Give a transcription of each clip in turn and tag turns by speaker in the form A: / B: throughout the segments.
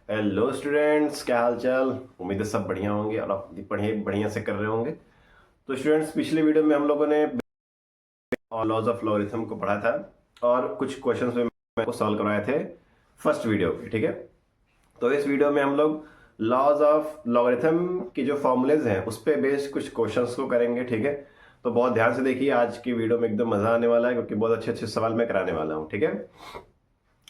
A: Hello students, क्या हाल चाल। उम्मीद है सब बढ़िया होंगे और आप बढ़िया बढ़िया से कर रहे होंगे। तो स्टूडेंट्स, पिछले वीडियो में हम लोगों ने लॉज ऑफ लॉगरिथम को पढ़ा था और कुछ क्वेश्चंस में मैं को सॉल्व करवाए थे फर्स्ट वीडियो के। ठीक है, तो इस वीडियो में हम लोग लॉज ऑफ लॉगरिथम की जो फॉर्मूलेज हैं उस पे बेस्ड कुछ क्वेश्चंस को करेंगे। ठीक है, तो बहुत ध्यान से देखिए, आज की वीडियो में एकदम मजा आने वाला है क्योंकि बहुत अच्छे अच्छे सवाल मैं कराने वाला हूँ। ठीक है,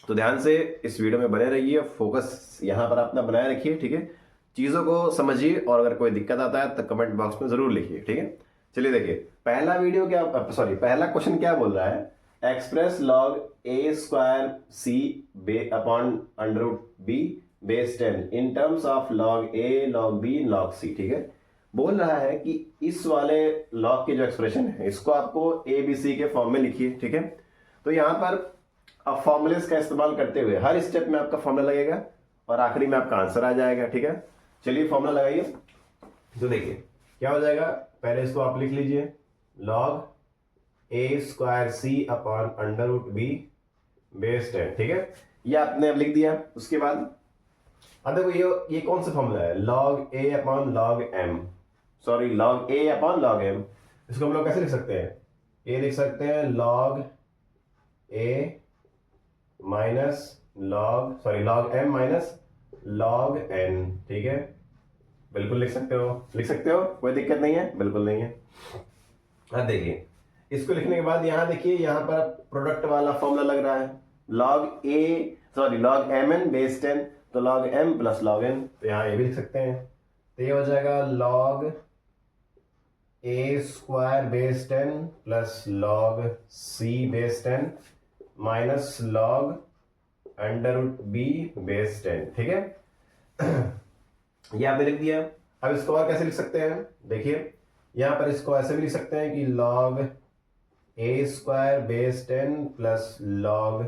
A: तो ध्यान से इस वीडियो में बने रहिए, फोकस यहाँ पर अपना बनाए रखिए। ठीक है, चीज़ों को समझिए और अगर कोई दिक्कत आता है तो कमेंट बॉक्स में जरूर लिखिए। ठीक है, चलिए देखिए, पहला वीडियो क्या, सॉरी, पहला क्वेश्चन क्या बोल रहा है। Express log a square c बे upon under root b base 10 in terms of log a log b log c. ठीक है, बोल रहा है कि इस वाले लॉग की जो एक्सप्रेशन है इसको आपको ए बी सी के फॉर्म में लिखिए। ठीक है, तो यहां पर अब फॉर्मूलेस का इस्तेमाल करते हुए हर स्टेप में आपका फॉर्मूला लगेगा और आखिरी में आपका आंसर आ जाएगा। ठीक है, चलिए फॉर्मूला लगाइए। तो देखिए क्या हो जाएगा, पहले इसको आप लिख लीजिए, log a square c upon under root b base 10। ठीक है, ये आपने अब लिख दिया। उसके बाद अब देखो, ये कौन सा फॉर्मूला है, log a upon log m, sorry log a upon log m. इसको हम लोग कैसे लिख सकते हैं, ये लिख सकते हैं log a minus log, sorry log m minus log n. ठीक है, बिल्कुल लिख सकते हो, लिख सकते हो, कोई दिक्कत नहीं है, बिल्कुल नहीं है। अब देखिए, इसको लिखने के बाद यहाँ देखिए, यहाँ पर प्रोडक्ट वाला फॉर्मूला लग रहा है, log a sorry log m n base 10, तो log m plus log n, तो यहाँ ये भी लिख सकते हैं। तो ये हो जाएगा log a square base 10 plus log c base 10 minus log under root b base 10। ठीक है, ये आपने लिख दिया। अब इसको और कैसे लिख सकते हैं, देखिए यहां पर इसको ऐसे भी लिख सकते हैं कि log a square base 10 plus log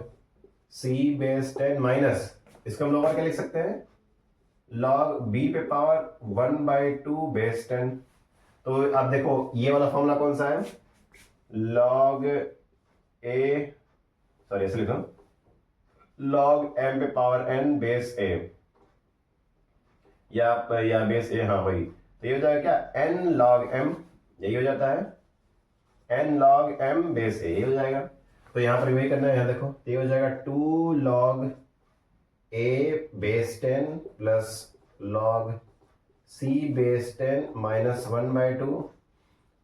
A: c base 10 minus, इसको हम लोग और क्या लिख सकते हैं, लॉग बी पे पावर 1/2 बेस 10। तो आप देखो ये वाला फॉर्मूला कौन सा है, लॉग ए, सॉरी ऐसे लिखो, लॉग एम पे पावर एन बेस ए, या बेस ए, हाँ वही। तो ये हो जाएगा क्या, एन लॉग एम, यही हो जाता है, एन लॉग एम बेस ए, यही हो जाएगा। तो यहां पर वही करना है, यहाँ देखो, तो ये हो जाएगा 2 log a base 10 plus log c base 10 minus 1/2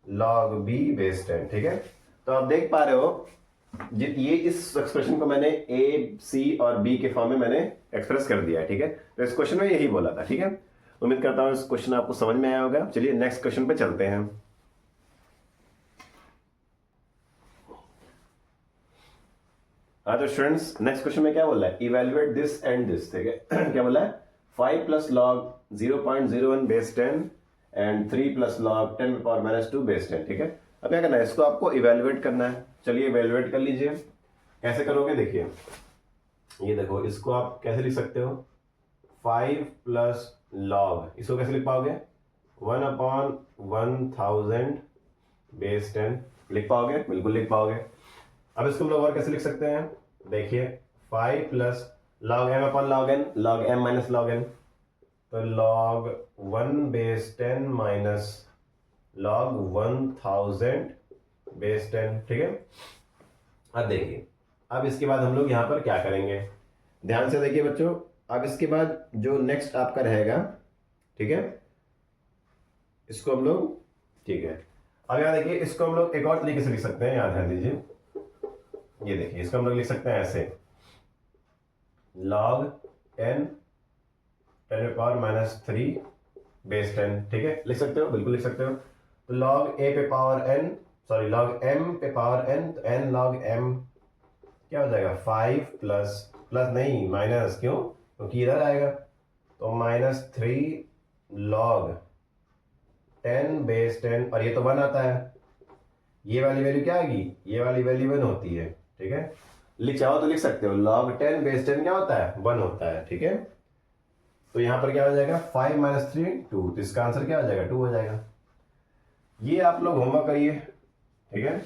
A: log b base 10। ठीक है, तो आप देख पा रहे हो ये इस एक्सप्रेशन को मैंने ए सी और बी के फॉर्म में मैंने एक्सप्रेस कर दिया है। ठीक है, तो इस क्वेश्चन में यही बोला था। ठीक है, उम्मीद करता हूं इस क्वेश्चन आपको समझ में आया होगा। चलिए नेक्स्ट क्वेश्चन पे चलते हैं। हाँ तो स्टूडेंट्स, नेक्स्ट क्वेश्चन में क्या बोला है, इवेल्युएट दिस एंड दिस। ठीक है, क्या बोला है, 5 plus log 0.01 base 10 and 3 plus log 10⁻⁻2 base 10। ठीक है, अब क्या करना है, इसको आपको इवेल्युएट करना है। चलिए इवेल्युएट कर लीजिए। कैसे करोगे, देखिए ये देखो, इसको आप कैसे लिख सकते हो, 5 प्लस लॉग, इसको कैसे लिख पाओगे, 1/1000 बेस 10, लिख पाओगे, बिल्कुल लिख पाओगे। अब इसको हम लोग और कैसे लिख सकते हैं, देखिए 5 plus log m upon log n, log m minus log n, तो log 1 base 10 minus log 1000 base 10। ठीक है, अब देखिए, अब इसके बाद हम लोग यहां पर क्या करेंगे, ध्यान से देखिए बच्चों। अब इसके बाद जो नेक्स्ट आपका रहेगा, ठीक है, इसको हम लोग, ठीक है, अब यहां देखिए, इसको हम लोग एक और तरीके से लिख सकते हैं, याद ध्यान दीजिए, ये देखिए, इसको हम लोग लिख सकते हैं ऐसे, log 10 10⁻³ बेस 10। ठीक है, लिख सकते हो, बिल्कुल लिख सकते हो। तो log a पे power n, sorry log m पे पावर n, तो n log m क्या हो जाएगा, 5 प्लस, प्लस नहीं माइनस, क्यों, क्योंकि इधर आएगा, तो -3 log 10 बेस 10, और ये तो 1 आता है, ये वाली वैल्यू क्या आएगी, ये वाली वैल्यू 1 होती है। ठीक है, लिख चाहो तो लिख सकते हो, log 10 बेस 10 क्या होता है, 1 होता है। ठीक है, तो यहां पर क्या हो जाएगा, 5 - 3 2, तो इसका आंसर क्या हो जाएगा, 2 हो जाएगा। ये आप लोग होमवर्क करिए। ठीक है,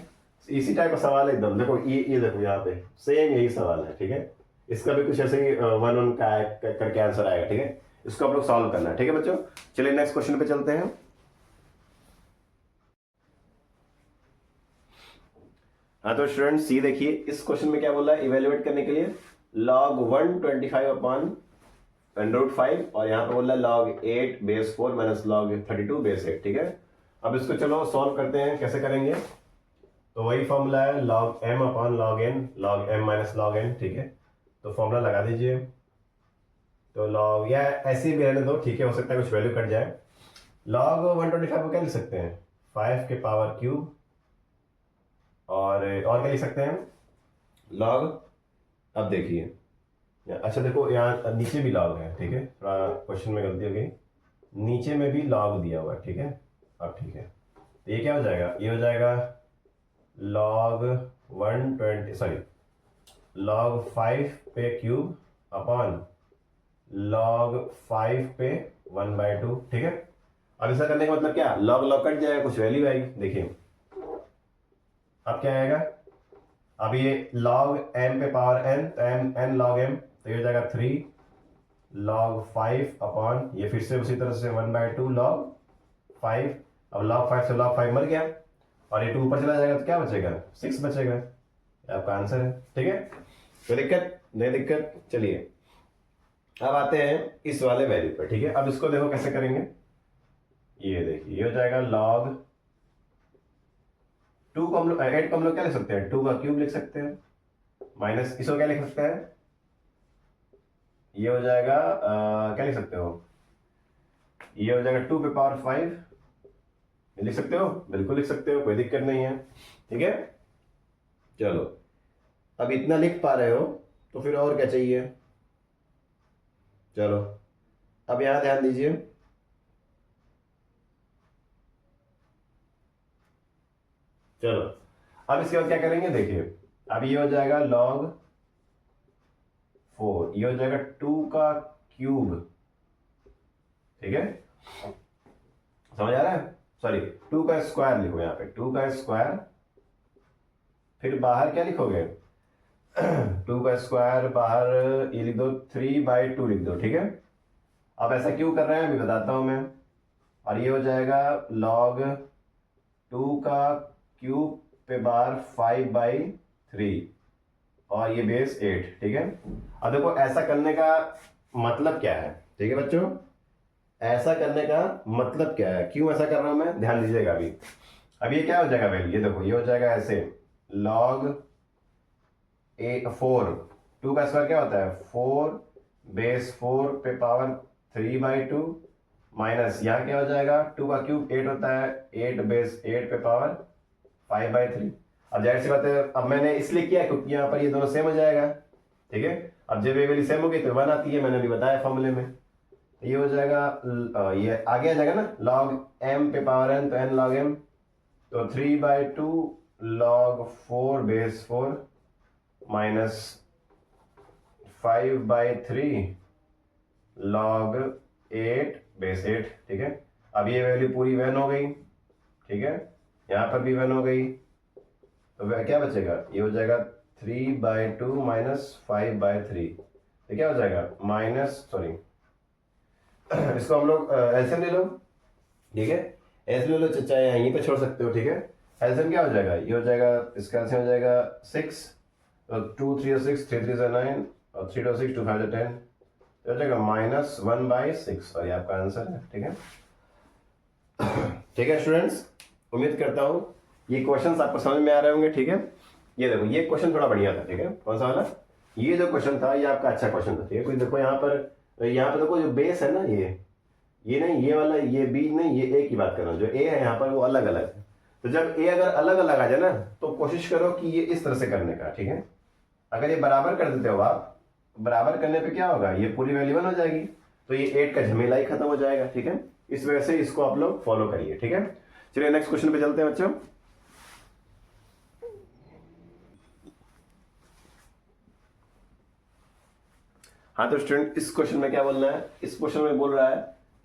A: इसी टाइप का सवाल है एकदम, देखो ये देखो, यहाँ पे सेम यही सवाल है। ठीक है, इसका भी कुछ ऐसे ही 1 का करके आंसर आएगा, ठीक है। इसको आप लोग सॉल्व करना है, ठीक है बच्चों। चलिए नेक्स्ट क्वेश्चन पे चलते हैं। हाँ तो स्टूडेंट सी देखिए, इस क्वेश्चन में क्या बोला है, इवेल्युएट करने के लिए log 125 अपॉन √5 और यहाँ पे बोल रहा है log 8 base 4 minus log 32 base 8, ठीक है। अब इसको चलो सॉल्व करते हैं, कैसे करेंगे। तो वही फॉर्मूला है log m upon log n log m minus log n, ठीक है। तो फॉर्मूला लगा दीजिए। तो log या ऐसे भी रहने दो, ठीक है, हो सकता है कुछ वैल्यू कट जाए। log 125 को क्या लिख सकते हैं, 5 के पावर क्यूब, और क्या लिख सकते हैं log, अब देखिए अच्छा देखो यहाँ नीचे भी log है, ठीक है, थोड़ा क्वेश्चन में गलती हो गई, नीचे में भी log दिया हुआ है, ठीक है। अब ठीक है, तो ये क्या हो जाएगा, ये हो जाएगा log 5 पे क्यूब अपॉन log 5 पे 1/2, ठीक है। अब ऐसा करने का मतलब क्या, log कट जाएगा, कुछ वैल्यू आएगी, देखिए अब क्या आएगा। अब ये log m पे पावर n, तो n log m, तो ये हो जाएगा 3 log 5 अपॉन, ये फिर से उसी तरह से 1/2 log 5। अब log 5 से log 5 मर गया और ये 2 ऊपर चला जाएगा, तो क्या बचेगा, 6 बचेगा। आपका आंसर है, ठीक है। कोई दिक्कत नहीं, दिक्कत। चलिए अब आते हैं इस वाले वैल्यू पर, ठीक है। अब इसको देखो कैसे करेंगे, ये देखिए ये हो जाएगा log 2 को हम लोग 8 को हम लोग क्या लिख सकते हैं, 2 का क्यूब लिख सकते हैं, माइनस इसको क्या लिख सकते हैं, ये हो जाएगा क्या लिख सकते हो, ये हो जाएगा 2 पे पावर 5, लिख सकते हो, बिल्कुल लिख सकते हो, कोई दिक्कत नहीं है, ठीक है। चलो अब इतना लिख पा रहे हो तो फिर और क्या चाहिए। चलो अब यहां ध्यान दीजिए, चलो अब इसके बाद क्या करेंगे, देखिए अब ये हो जाएगा log 4, ये हो जाएगा 2 का क्यूब, ठीक है, समझ आ रहा है, सॉरी 2 का स्क्वायर लिखो, यहाँ पे 2 का स्क्वायर, फिर बाहर क्या लिखोगे 2 का स्क्वायर, बाहर ये लिख दो 3/2 लिख दो, ठीक है। अब ऐसा क्यों कर रहे हैं अभी बताता हूं मैं। और ये हो जाएगा log 2 का क्यूब पे बार 5/3 और ये बेस 8, ठीक है। अब देखो ऐसा करने का मतलब क्या है, ठीक है बच्चों, ऐसा करने का मतलब क्या है, क्यों ऐसा कर रहा हूं मैं, ध्यान दीजिएगा। अब ये क्या हो जाएगा वैल्यू, ये देखो ये हो जाएगा ऐसे log 4, 2 का स्क्वायर क्या होता है 4 बेस 4 पे पावर 3/2 माइनस यहाँ क्या हो जाएगा 2 का क्यूब 8 होता है, 8 बेस 8 पे पावर 5/3। अब जाहिर सी बात है, अब मैंने इसलिए किया क्योंकि यहाँ पर ये दोनों सेम हो जाएगा, ठीक है। अब जब ये वैल्यू सेम होगी तो 1 आती है, मैंने अभी बताया फॉर्मूले में। ये हो जाएगा ये आगे आ जाएगा ना log m पे पावर n, तो n log m, तो 3/2 log 4 base 4 minus 5/3 log 8 base 8, ठीक है। अब ये वैल्यू पूरी 1 हो गई, ठीक है, यहाँ पर भी 1 हो गई, तो क्या बचेगा, ये हो जाएगा 3/2 माइनस 5/3, तो क्या हो जाएगा माइनस, सॉरी इसको हम लोग एलसीएम ले लो, ठीक है, एलसीएम ले लो, चाहे यहीं पे छोड़ सकते हो, ठीक है। एलसीएम क्या हो जाएगा, ये हो जाएगा, इसका एलसीएम हो जाएगा 6, तो 2 3 6, 3 3 9 और 3 6 2 5 10, तो हो जाएगा -1/6 और ये आपका आंसर है, ठीक है। ठीक है स्टूडेंट्स, उम्मीद करता हूँ ये क्वेश्चंस आपको समझ में आ रहे होंगे, ठीक है। ये देखो ये क्वेश्चन थोड़ा बढ़िया था, ठीक है, कौन सा वाला, ये जो क्वेश्चन था ये आपका अच्छा क्वेश्चन था, ठीक है। कोई देखो यहाँ पर देखो जो बेस है ना, ये नहीं, ये वाला, ये बी नहीं, ये ए की बात कर रहा हूँ, जो ए है यहाँ पर वो अलग अलग है। तो जब ए अगर अलग अलग आ जाए ना, तो कोशिश करो कि ये इस तरह से करने का, ठीक है। अगर ये बराबर कर देते हो आप, बराबर करने पे क्या होगा, ये पूरी वैल्यू 1 हो जाएगी, तो ये 8 का झमेला ही खत्म हो जाएगा, ठीक है। इस वजह से इसको आप लोग फॉलो करिए, ठीक है। चलिए नेक्स्ट क्वेश्चन पे चलते हैं बच्चों। हाँ तो स्टूडेंट इस क्वेश्चन में क्या बोलना है, इस क्वेश्चन में बोल रहा है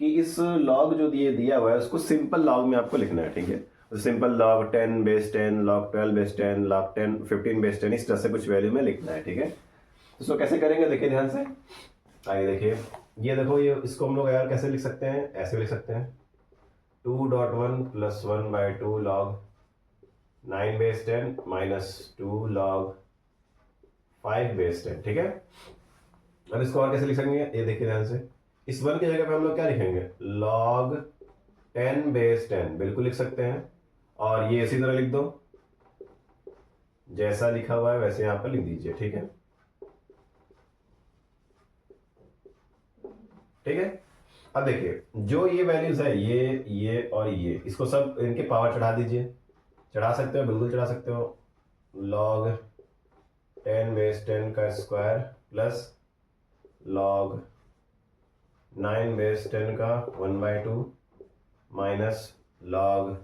A: कि इस लॉग जो दिया हुआ है उसको सिंपल लॉग में आपको लिखना है, ठीक है। तो simple log 10 base 10, log 12 base 10, log 10 15 base 10, इस तरह से कुछ वैल्यू में लिखना है, ठीक है। इसको कैसे करेंगे देखिए ध्यान से, आइए देखिए, ये देखो, ये इसको हम लोग यार कैसे लिख सकते हैं, ऐसे लिख सकते हैं 2.1 + 1/2 log 9 base 10 minus 2 log 5 base 10, ठीक है। अब इसको और कैसे लिख सकेंगे, ये देखिए ध्यान से, इस 1 की जगह पे हम लोग क्या लिखेंगे, log 10 base 10 बिल्कुल लिख सकते हैं, और ये इसी तरह लिख दो, जैसा लिखा हुआ है वैसे यहां पर लिख दीजिए, ठीक है। ठीक है, अब देखिए जो ये वैल्यूज है, ये और ये, इसको सब इनके पावर चढ़ा दीजिए, चढ़ा सकते हो, बिल्कुल चढ़ा सकते हो, log 10 base 10 का स्क्वायर प्लस log 9 base 10 का 1/2 माइनस log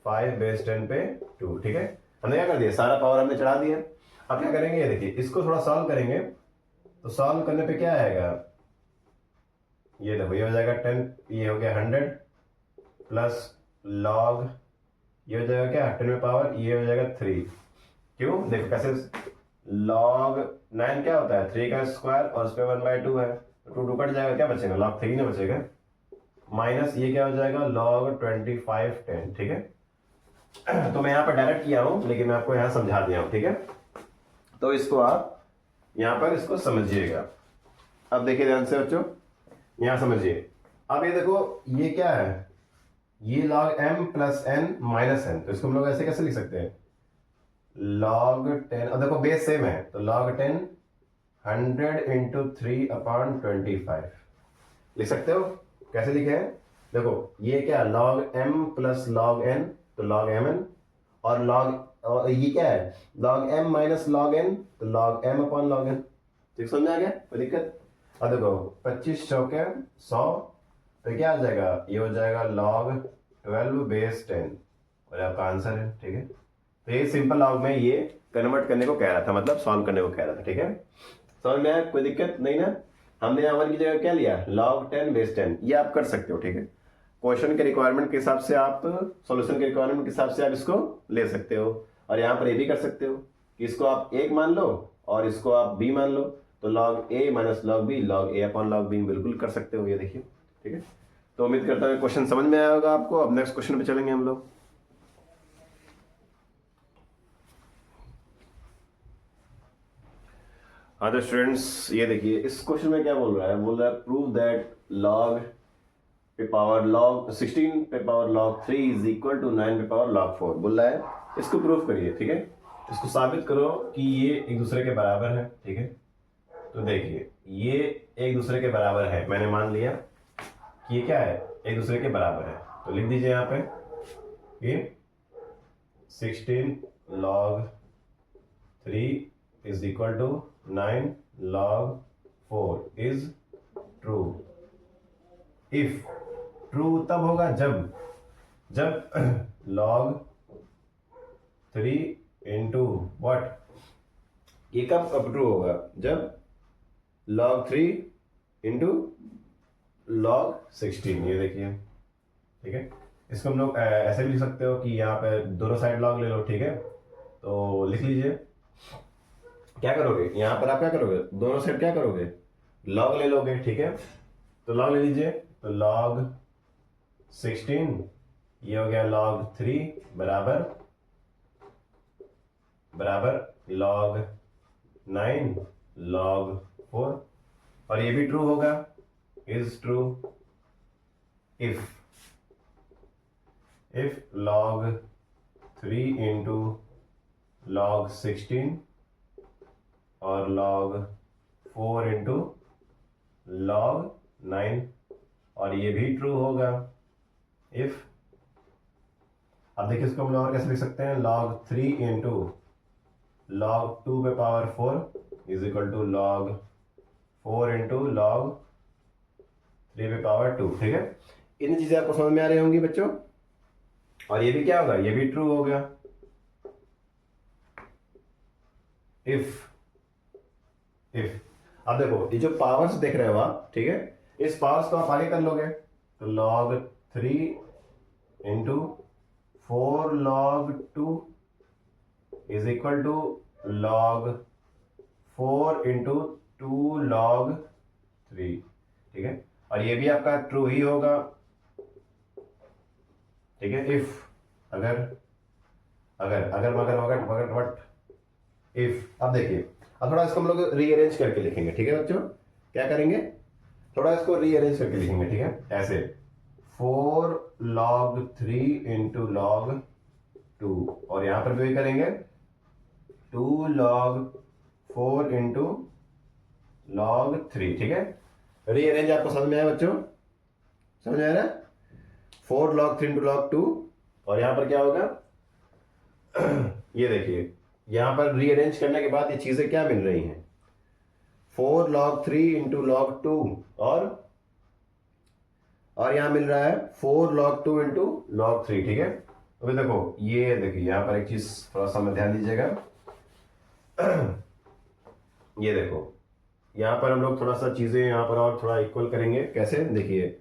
A: 5 base 10 पे 2, ठीक है। हमने क्या कर दिया, सारा पावर हमने चढ़ा दिया। अब क्या करेंगे, ये देखिए, इसको थोड़ा सॉल्व करेंगे, तो सॉल्व करने पे क्या आएगा, ये देखो, ये हो जाएगा 10, ये हो गया 100 प्लस log, ये हो जाएगा क्या 10 में पावर, ये हो जाएगा 3, क्यों, देखो कैसे, log 9 क्या होता है 3 का स्क्वायर और उस पर 1/2 है, तो 2 कट जाएगा, क्या बचेगा log 3 ना बचेगा, माइनस ये क्या हो जाएगा log 25 10, ठीक है। तो मैं यहाँ पर डायरेक्ट किया हूं, लेकिन मैं आपको यहाँ समझा दिया हूं, ठीक है। तो इसको आप यहाँ पर इसको समझिएगा। अब देखिए ध्यान से बच्चों, यहाँ समझिए, अब ये देखो, ये क्या है, ये log m + n - n, तो इसको हम लोग ऐसे कैसे लिख सकते हैं, log 10, अब देखो बेस सेम है, तो log 10 100 × 3/25 लिख सकते हो। कैसे लिखे हैं, देखो ये क्या, log m + log n, तो log mn, और ये क्या है, log m - log n, तो log m/log n, ठीक, समझ में आ गया, कोई दिक्कत। अब देखो 25 चौके 100, तो क्या आ जाएगा, ये हो जाएगा log 12 base 10, और आपका आंसर है, ठीक है। तो ये सिंपल लॉग में ये कन्वर्ट करने को कह रहा था, मतलब सॉल्व करने को कह रहा था, ठीक है। समझ में आया, कोई दिक्कत नहीं ना। हमने यहाँ 1 की जगह क्या लिया, log 10 base 10, ये आप कर सकते हो, ठीक है। क्वेश्चन के रिक्वायरमेंट के हिसाब से आप, सॉल्यूशन के रिक्वायरमेंट के हिसाब से आप इसको ले सकते हो, और यहाँ पर ये भी कर सकते हो कि इसको आप 1 मान लो और इसको आप b मान लो, तो log a - log b, log a/log b बिल्कुल कर सकते हो, ये देखिए, ठीक है। तो उम्मीद करता हूँ क्वेश्चन समझ में आया होगा आपको। अब नेक्स्ट क्वेश्चन पे चलेंगे हम लोग। हाँ तो स्टूडेंट्स, ये देखिए, इस क्वेश्चन में क्या बोल रहा है, बोल रहा है प्रूव दैट log पे पावर log 16 पे power log 3 is equal to 9 पे पावर log 4 बोल रहा है, इसको प्रूव करिए, ठीक है। इसको साबित करो कि ये एक दूसरे के बराबर है, ठीक है। तो देखिए, ये एक दूसरे के बराबर है, मैंने मान लिया कि ये क्या है, एक दूसरे के बराबर है, तो लिख दीजिए यहाँ पे कि 16 log 3 is equal to 9 log 4 is true. If true तब होगा जब log 3 इंटू वट, ये कब ट्रू होगा, जब log 3 इंटू log 16, ये देखिए, ठीक है। इसको हम लोग ऐसे भी लिख सकते हो कि यहाँ पे दोनों साइड log ले लो, ठीक है। तो लिख लीजिए, क्या करोगे यहाँ पर, आप क्या करोगे, दोनों साइड क्या करोगे, log ले लोगे, ठीक है। तो log ले लीजिए, तो log 16, ये हो गया log 3 बराबर log 9 log 4, और ये भी ट्रू होगा, is true if log 3 into log 16 और log 4 इंटू log 9, और ये भी ट्रू होगा इफ, अब देखिए इसको हम लोग और कैसे लिख सकते हैं, log 3 इंटू log 2 पे power 4 is equal to log 4 into log 3 पे पावर 2, ठीक है। इन चीजें आपको समझ में आ रही होंगी बच्चों, और ये भी क्या होगा, ये भी ट्रू होगा इफ अब देखो, ये जो पावर्स देख रहे हो आप, ठीक है, इस पावर्स को आप आगे कर लोगे, तो log 3 into 4 log 2 is equal to log 4 into 2 log 3, ठीक है। और ये भी आपका ट्रू ही होगा, ठीक है। इफ, अगर अगर अगर मगर मगर मगर वट इफ। अब देखिए, अब थोड़ा इसको हम लोग रीअरेंज करके लिखेंगे, ठीक है बच्चों। क्या करेंगे, थोड़ा इसको रीअरेंज करके लिखेंगे, ठीक है। ऐसे 4 log 3 इंटू log 2, और यहां पर भी करेंगे 2 log 4 इंटू log 3, ठीक है। रीअरेंज आपको समझ में आया बच्चों, समझ में आ रहा है। 4 log 3 इंटू log 2, और यहां पर क्या होगा ये देखिए, यहां पर रीअरेंज करने के बाद ये चीजें क्या मिल रही हैं, 4 log 3 इंटू log 2, और यहां मिल रहा है 4 log 2 इंटू log 3, ठीक है। तो फिर देखो, ये देखिए यहां पर एक चीज थोड़ा सा में ध्यान दीजिएगा ये देखो, यहां पर हम लोग थोड़ा सा चीजें यहां पर और थोड़ा इक्वल करेंगे। कैसे, देखिए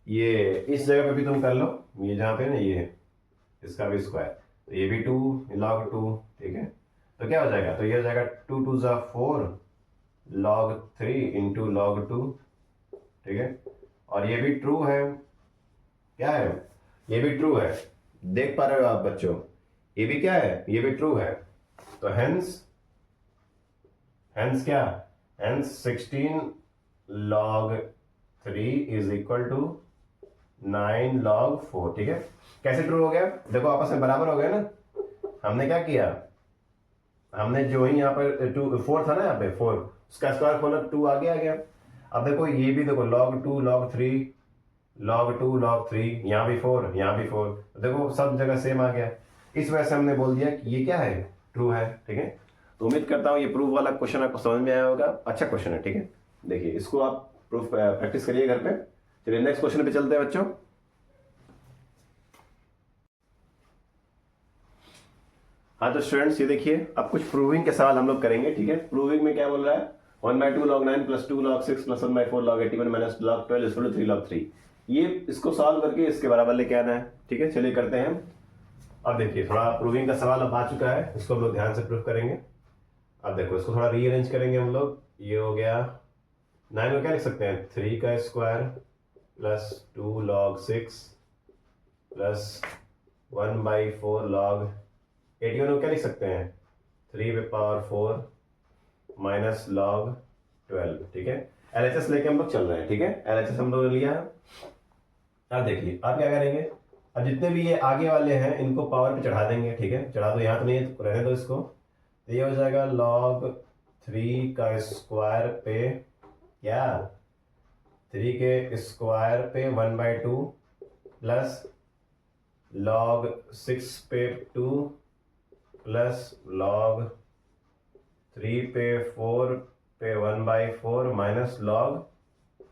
A: ये इस जगह पे भी तुम कर लो, ये जहां पे ना ये इसका भी स्क्वायर, तो ये भी 2 log 2, ठीक है। तो क्या हो जाएगा, तो ये हो जाएगा 2 2 जा 4 log 3 इंटू log 2, ठीक है। और ये भी ट्रू है, क्या है, ये भी ट्रू है, देख पा रहे हो आप बच्चों, ये भी क्या है, ये भी ट्रू है। तो हेंस क्या, hence 16 log 3 is equal to 9 log 4, ठीक है। कैसे ट्रू हो गया, देखो आपस में बराबर हो गया ना। हमने क्या किया, हमने जो ही यहाँ पर 2 4 था ना, यहाँ पे 4, उसका स्क्वायर खोला, 2 आगे आ गया। अब देखो ये भी देखो log 2 log 3 log 2 log 3, यहाँ भी 4 यहाँ भी 4, देखो सब जगह सेम आ गया। इस वजह से हमने बोल दिया कि ये क्या है, ट्रू है, ठीक है। तो उम्मीद करता हूँ ये प्रूफ वाला क्वेश्चन आपको समझ में आया होगा, अच्छा क्वेश्चन है, ठीक है। देखिए इसको आप प्रूफ प्रैक्टिस करिए घर पे। चलिए नेक्स्ट क्वेश्चन पे चलते हैं बच्चों। हाँ तो स्टूडेंट्स ये देखिए, अब कुछ प्रूविंग के सवाल हम लोग करेंगे, ठीक है। प्रूविंग में क्या बोल रहा है, 1/2 log 9 plus 2 log 6 plus 1/4 log 81 minus log 12 equal to 3 log 3। ये इसको सॉल्व करके इसके बराबर लेके आना है, ठीक है। चलिए करते हैं। अब देखिए थोड़ा प्रूविंग का सवाल अब आ चुका है, इसको हम लोग ध्यान से प्रूव करेंगे। अब देखो इसको थोड़ा रीअरेंज करेंगे हम लोग। ये हो गया 9 में क्या लिख सकते हैं, 3 का square plus 2 log 6 plus 1/4 log 81 को क्या लिख सकते हैं, 3 पे पावर 4 माइनस log 12, ठीक है। एलएचएस लेके हम लोग चल रहे हैं, ठीक है। एलएचएस हम लोग ने लिया है। अब देखिए आप क्या करेंगे, अब जितने भी ये आगे वाले हैं इनको पावर पे चढ़ा देंगे, ठीक है। चढ़ा दो, यहाँ तो नहीं है तो रहने दो इसको। तो ये हो जाएगा log 3 का स्क्वायर पे क्या, 3 के स्क्वायर पे 1/2 प्लस log 6 पे 2 प्लस log 3 पे 4 पे 1/4 माइनस log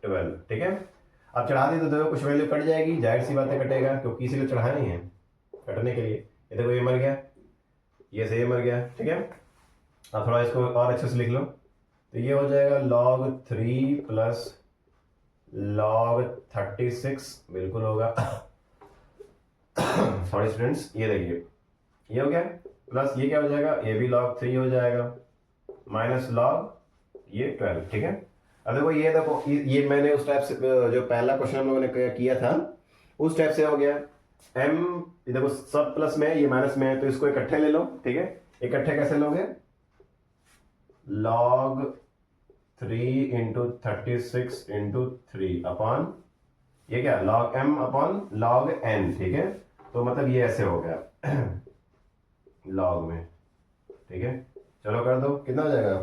A: 12, ठीक है। अब चढ़ा दी तो देखो कुछ वैल्यू कट जाएगी, जाहिर सी बात है कटेगा, क्योंकि इसीलिए चढ़ाया नहीं है कटने के लिए। ये देखो ये मर गया, ये से ये मर गया, ठीक है। अब थोड़ा इसको और अच्छे से लिख लो, तो ये हो जाएगा log 3 प्लस log 36, बिल्कुल होगा सॉरी स्टूडेंट्स, ये देखिए ये हो गया, प्लस ये क्या हो जाएगा, ये भी log 3 हो जाएगा माइनस log ये 12, ठीक है। अब देखो ये देखो ये मैंने उस टाइप से जो पहला क्वेश्चन हम लोगों ने किया था उस टाइप से हो गया। m देखो सब प्लस में ये माइनस में है, तो इसको इकट्ठे ले लो, ठीक है। इकट्ठे कैसे लोगे, log 3 इंटू 36 इंटू 3 अपॉन ये क्या log m upon log n, ठीक है। तो मतलब ये ऐसे हो गया log में, ठीक है। चलो कर दो, कितना हो जाएगा,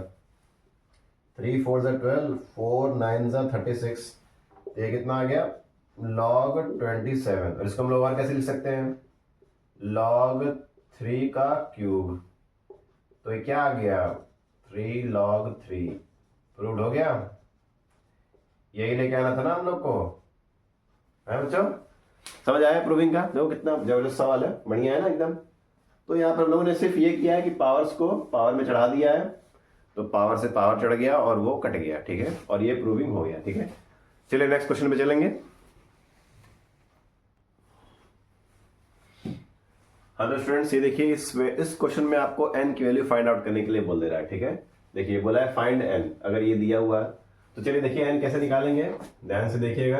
A: 3 4 जा 12, 4 9 जा 36, तो ये कितना आ गया log 27। और इसको हम लोग और कैसे लिख सकते हैं, log 3 का क्यूब, तो ये क्या आ गया 3 log 3, प्रूव्ड हो गया। यही लेके आना था ना हम लोग को, है बच्चों, समझ आया प्रूविंग का। देखो कितना जबरदस्त सवाल है, बढ़िया है ना एकदम। तो यहाँ पर हम लोगों ने सिर्फ ये किया है कि पावर्स को पावर में चढ़ा दिया है, तो पावर से पावर चढ़ गया और वो कट गया, ठीक है। और ये प्रूविंग हो गया, ठीक है। चलिए नेक्स्ट क्वेश्चन पे चलेंगे। हाँ तो स्टूडेंट्स ये देखिए, इस क्वेश्चन में आपको n की वैल्यू फाइंड आउट करने के लिए बोल दे रहा है, ठीक है। देखिए बोला है फाइंड एन, अगर ये दिया हुआ है तो चलिए देखिए एन कैसे निकालेंगे, ध्यान से देखिएगा।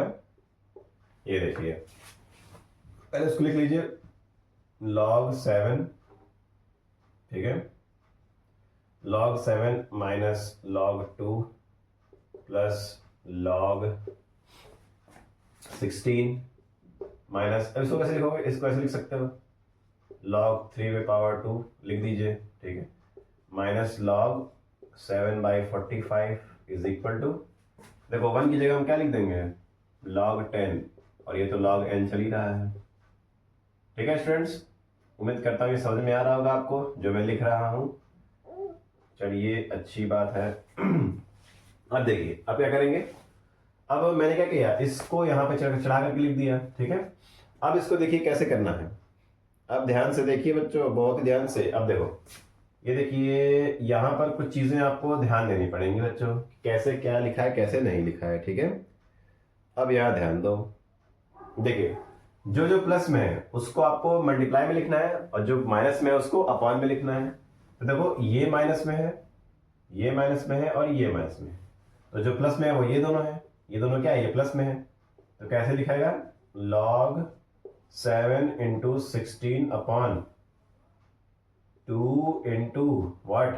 A: ये देखिए पहले इसको लिख लीजिए log 7, ठीक है, log 7 minus log 2 plus log 16 minus, अब इसको कैसे लिखोगे, इसको ऐसे लिख सकते हो log 3 पे पावर 2 लिख दीजिए, ठीक है, minus log 7/45 is equal to, देखो 1 की जगह हम क्या लिख देंगे log 10, और ये तो log n चल ही रहा है। ठीक है स्टूडेंट्स, उम्मीद करता हूँ ये समझ में आ रहा होगा आपको जो मैं लिख रहा हूँ। चलिए अच्छी बात है। अब देखिए अब क्या करेंगे, अब मैंने क्या किया, इसको यहाँ पे चढ़ा करके लिख दिया, ठीक है। अब इसको देखिए कैसे करना है, अब ध्यान से देखिए बच्चों, बहुत ही ध्यान से। अब देखो ये देखिए यहाँ पर कुछ चीजें आपको ध्यान देनी पड़ेंगी बच्चों, कैसे क्या लिखा है कैसे नहीं लिखा है, ठीक है। अब यहाँ ध्यान दो, देखिए जो जो प्लस में है उसको आपको मल्टीप्लाई में लिखना है, और जो माइनस में है उसको अपॉन में लिखना है। तो देखो ये माइनस में है, ये माइनस में है, और ये माइनस में है, तो जो प्लस में है वो ये दोनों है, ये दोनों क्या है, ये प्लस में है, तो कैसे लिखाएगा log 7 into 16 upon 2 into what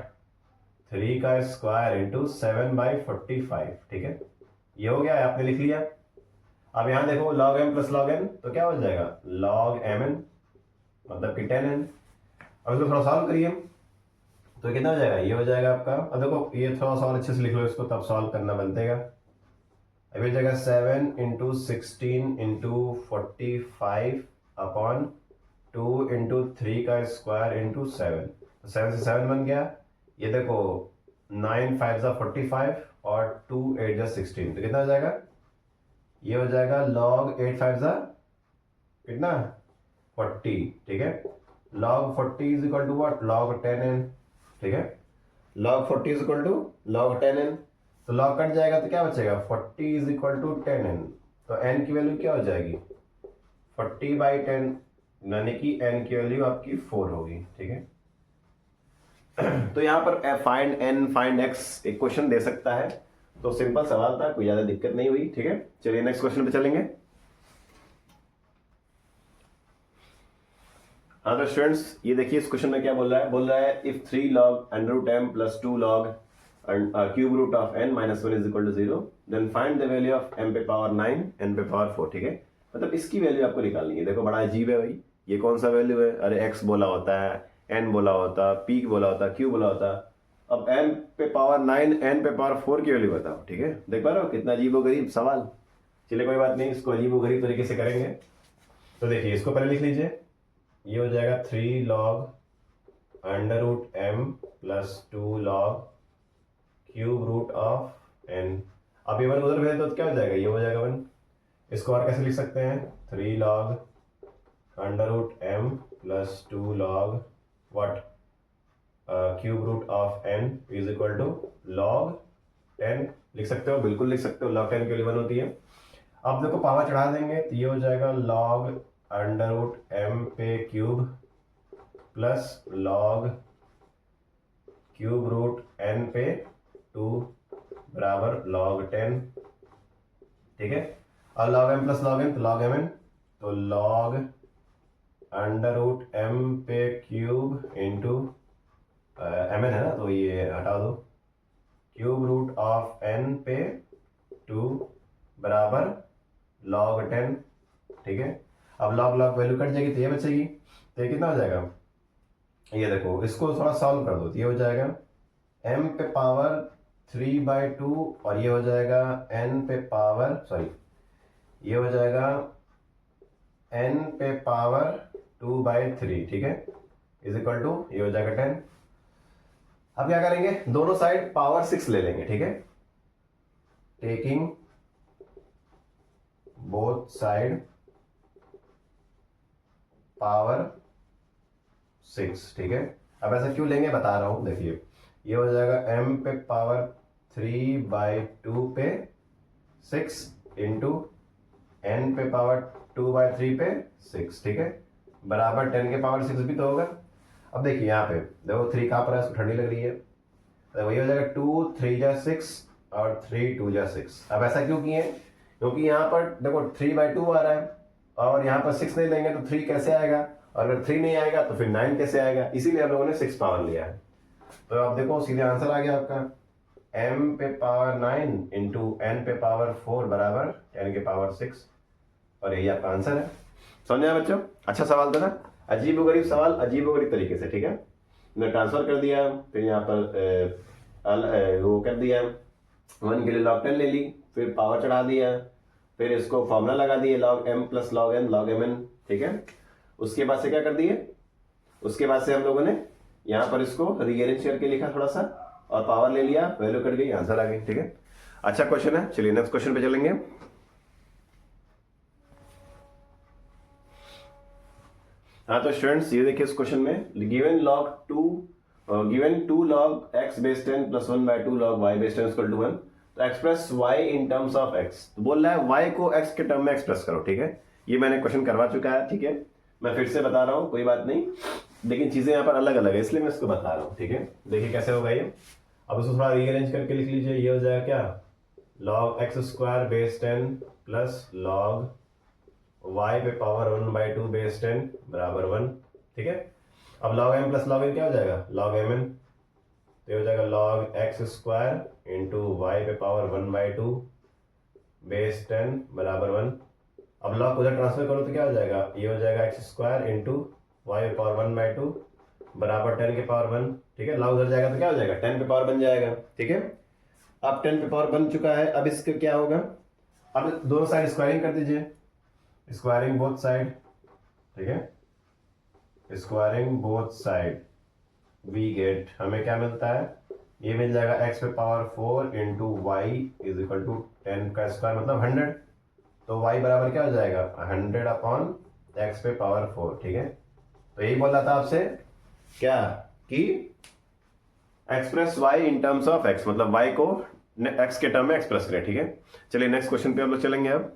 A: 3 का स्क्वायर इंटू 7/45, ठीक है। ये हो गया है, आपने लिख लिया। अब यहां देखो log m plus log n, तो क्या हो जाएगा log mn, मतलब कि 10n। अब इसको थोड़ा सॉल्व करिए, तो कितना हो जाएगा, ये हो जाएगा आपका। अब देखो ये थोड़ा सा और अच्छे से लिख लो इसको, तब सॉल्व करना बनतेगा। अब हो जाएगा 7 इंटू 16 इंटू 45 अपॉन 2 इंटू 3 का स्क्वायर इंटू 7, तो 7 से 7 बन गया। ये देखो 9 5 जा 45 और 2 8 जा 16, तो कितना हो जाएगा, ये हो जाएगा log 8 5 जा कितना 40, ठीक है। log 40 is equal to what, log 10n, ठीक है। log 40 is equal to log 10n, तो log कट जाएगा तो क्या बचेगा 40 इज इक्वल टू 10n, तो n की वैल्यू क्या हो जाएगी 40/10, यानी कि n की वैल्यू आपकी 4 होगी, ठीक है। तो यहाँ पर फाइंड n फाइंड x एक क्वेश्चन दे सकता है, तो सिंपल सवाल था, कोई ज्यादा दिक्कत नहीं हुई, ठीक है। चलिए नेक्स्ट क्वेश्चन पे चलेंगे। हाँ तो स्टूडेंट्स ये देखिए इस क्वेश्चन में क्या बोल रहा है if 3 log √m plus 2 log cube root of n minus 1 is equal to 0 then find the value of m पे पावर 9 n पे पावर 4, ठीक है। मतलब इसकी वैल्यू आपको निकालनी है। देखो बड़ा अजीब है भाई, ये कौन सा वैल्यू है, अरे x बोला होता है, n बोला होता, p बोला होता, q बोला होता, अब m पे पावर 9 n पे पावर 4 की वैल्यू बताओ, ठीक है। देख पा रहे हो कितना अजीबोगरीब सवाल। चलिए कोई बात नहीं, इसको अजीबोगरीब तरीके से करेंगे। तो देखिए इसको पहले लिख लीजिए, ये हो जाएगा 3 log √m plus 2 log cube root of n। अब ये 1 उधर भेज दो तो क्या हो जाएगा, ये हो जाएगा 1। इसको और कैसे लिख सकते हैं 3 log √m plus 2 log what cube root of n is equal to log 10 लिख सकते हो, बिल्कुल लिख सकते हो, log 10 के लिए 1 होती है। अब देखो पावर चढ़ा देंगे तो ये हो जाएगा log √m पे cube plus log cube root n पे 2 बराबर log 10, ठीक है। और log m plus log n तो log mn, तो log √m पे क्यूब इंटू mn है ना, तो ये हटा दो, क्यूब रूट ऑफ n पे 2 बराबर log 10, ठीक है। अब log log वैल्यू कट जाएगी तो ये बचेगी, तो ये कितना हो जाएगा, ये देखो इसको थोड़ा सॉल्व कर दो तो ये हो जाएगा m पे पावर 3/2 और ये हो जाएगा n पे पावर ये हो जाएगा n पे पावर 2/3, ठीक है, इज इक्वल टू ये हो जाएगा 10। अब क्या करेंगे, दोनों साइड पावर 6 ले लेंगे, ठीक है। टेकिंग बोथ साइड पावर 6, ठीक है। अब ऐसा क्यों लेंगे बता रहा हूं, देखिए ये हो जाएगा m पे पावर 3/2 पे 6 इंटू n पे पावर 2/3 पे 6, ठीक है, बराबर 10 के पावर 6 भी तो होगा। अब देखिए यहाँ पे देखो 3 कहाँ पर है, ठंडी लग रही है, तो वही हो जाएगा 2 3 जा 6 और 3 2 जा 6। अब ऐसा क्यों किए? क्योंकि यहाँ पर देखो 3/2 आ रहा है और यहाँ पर 6 नहीं लेंगे तो 3 कैसे आएगा, और अगर 3 नहीं आएगा तो फिर 9 कैसे आएगा, इसीलिए हम लोगों ने 6 पावर लिया है। तो आप देखो सीधे आंसर आ गया आपका m पे पावर 9 इंटू n पे पावर 4 बराबर 10 के पावर 6, और यही आपका आंसर है। समझ आया बच्चों? अच्छा सवाल था ना, अजीबोगरीब सवाल अजीबोगरीब तरीके से, ठीक है। मैंने ट्रांसफर कर दिया, फिर यहाँ पर वो कर दिया, 1 के लिए log 10 ले ली, फिर पावर चढ़ा दिया, फिर इसको फॉर्मूला लगा दिए log m plus log n log mn, ठीक है। उसके बाद से क्या कर दिए, उसके बाद से हम लोगों ने यहाँ पर इसको रीअरेंज करके लिखा थोड़ा सा और पावर ले लिया, वैल्यू कट गई, आंसर आ गई, ठीक है। अच्छा क्वेश्चन है, चलिए नेक्स्ट क्वेश्चन पे चलेंगे। हाँ तो स्टूडेंट्स ये देखिए इस क्वेश्चन में given 2 log x base 10 plus 1/2 log y base 10 equal to 1, तो express y in terms of x। तो बोल रहा है y को x के टर्म में एक्सप्रेस करो, ठीक है। ये मैंने क्वेश्चन करवा चुका है, ठीक है, मैं फिर से बता रहा हूँ, कोई बात नहीं, लेकिन चीजें यहाँ पर अलग अलग है इसलिए मैं इसको बता रहा हूँ, ठीक है। देखिए कैसे होगा ये, अब इसको थोड़ा रीअरेंज करके लिख लीजिए। ये हो जाएगा क्या, log x² base 10 plus log y पे पावर 1/2 बेस 10 बराबर 1, ठीक है। अब log m plus log n क्या हो जाएगा, log mn, तो ये हो जाएगा log x² इंटू y पे पावर 1/2 बेस 10 बराबर 1। अब log उधर ट्रांसफर करो तो क्या हो जाएगा, ये हो जाएगा x² इंटू y पे पावर 1/2 बराबर 10 के पावर 1, ठीक है। log उधर जाएगा तो क्या हो जाएगा, 10 पे पावर बन जाएगा, ठीक है। अब 10 पे पावर बन चुका है, अब इसका क्या होगा, अब दोनों साइड स्क्वायरिंग कर दीजिए, स्क्वायरिंग बोथ साइड, ठीक है, squaring both side, we get, हमें क्या मिलता है, ये मिल जाएगा x पे power 4 into Y is equal to 10 का स्क्वायर मतलब 100, तो y बराबर क्या हो जाएगा 100 अपॉन x पे पावर 4, ठीक है। तो यही बोल रहा था आपसे क्या कि express y in terms of x, मतलब y को x के टर्म में एक्सप्रेस करें, ठीक है। चलिए नेक्स्ट क्वेश्चन पे हम लोग चलेंगे अब।